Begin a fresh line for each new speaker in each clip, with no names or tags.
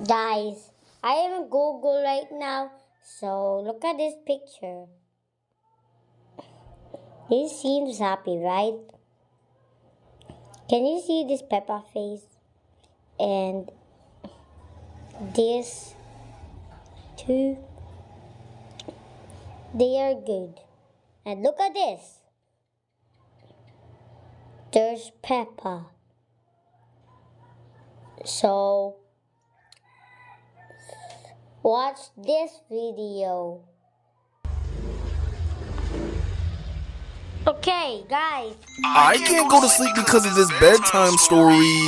Guys, I am in Google right now, so look at this picture. He seems happy, right? Can you see this Peppa face? And this too? They are good. And look at this. There's Peppa. So, watch this video. Okay, guys.
I can't go to sleep because of this bedtime story.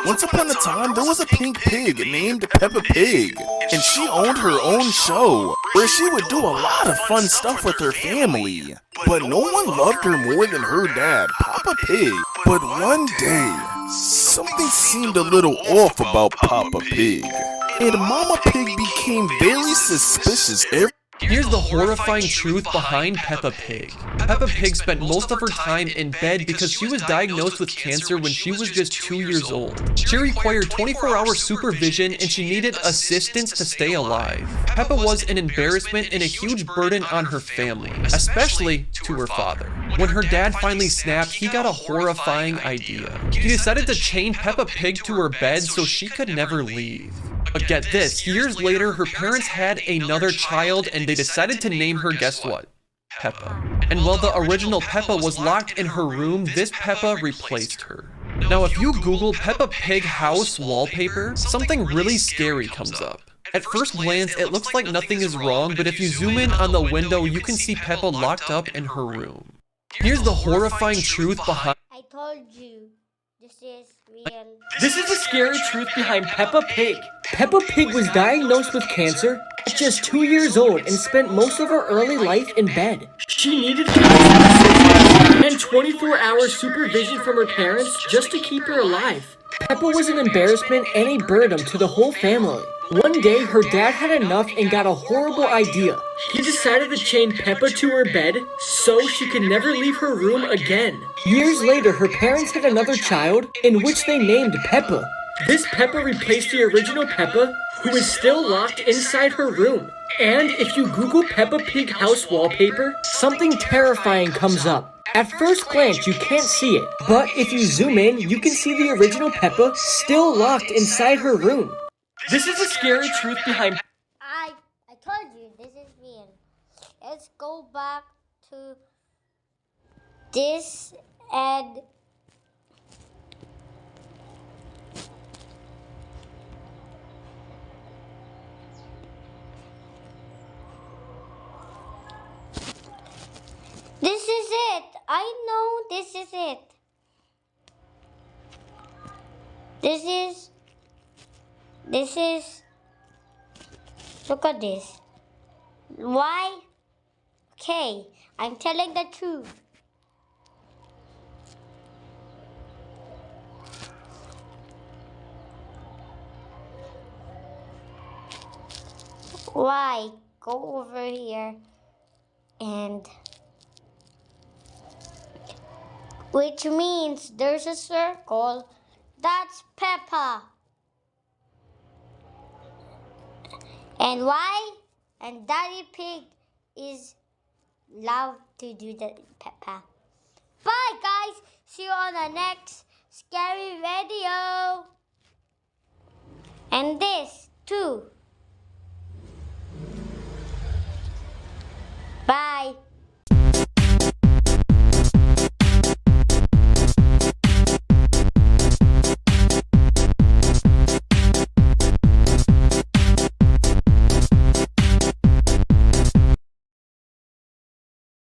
Once upon a time, there was a pink pig named Peppa Pig, and she owned her own show where she would do a lot of fun stuff with her family. But no one loved her more than her dad, Papa Pig. But one day, something seemed a little off about Papa Pig, and Mama Pig became very suspicious every.
Here's the horrifying truth behind Peppa Pig. Peppa Pig spent most of her time in bed because she was diagnosed with cancer when she was just 2 years old. She required 24-hour supervision and she needed assistance to stay alive. Peppa was an embarrassment and a huge burden on her family, especially to her father. When her dad finally snapped, he got a horrifying idea. He decided to chain Peppa Pig to her bed so she could never leave. But get this, years later, her parents had another child and they decided to name her, guess what? Peppa. And while the original Peppa was locked in her room, this Peppa replaced her. Now if you Google Peppa Pig house wallpaper, something really scary comes up. At first glance, it looks like nothing is wrong, but if you zoom in on the window, you can see Peppa locked up in her room. Here's the horrifying truth behind—
I told you, this is real.
This is the scary truth behind Peppa Pig. Peppa Pig was diagnosed with cancer at just 2 years old and spent most of her early life in bed. She needed constant and 24-hour supervision from her parents just to keep her alive. Peppa was an embarrassment and a burden to the whole family. One day, her dad had enough and got a horrible idea. He decided to chain Peppa to her bed so she could never leave her room again. Years later, her parents had another child, in which they named Peppa. This Peppa replaced the original Peppa, who is still locked inside her room. And if you Google Peppa Pig house wallpaper, something terrifying comes up. At first glance, you can't see it, but if you zoom in, you can see the original Peppa still locked inside her room. This is the scary truth behind—
I told you, this is real. Let's go back to this and this is it. I know this is it. This is, look at this. Why? Okay, I'm telling the truth. Why? Go over here and which means there's a circle. That's Peppa. And why? And Daddy Pig is love to do the Peppa. Bye guys. See you on the next scary video. And this too. Bye.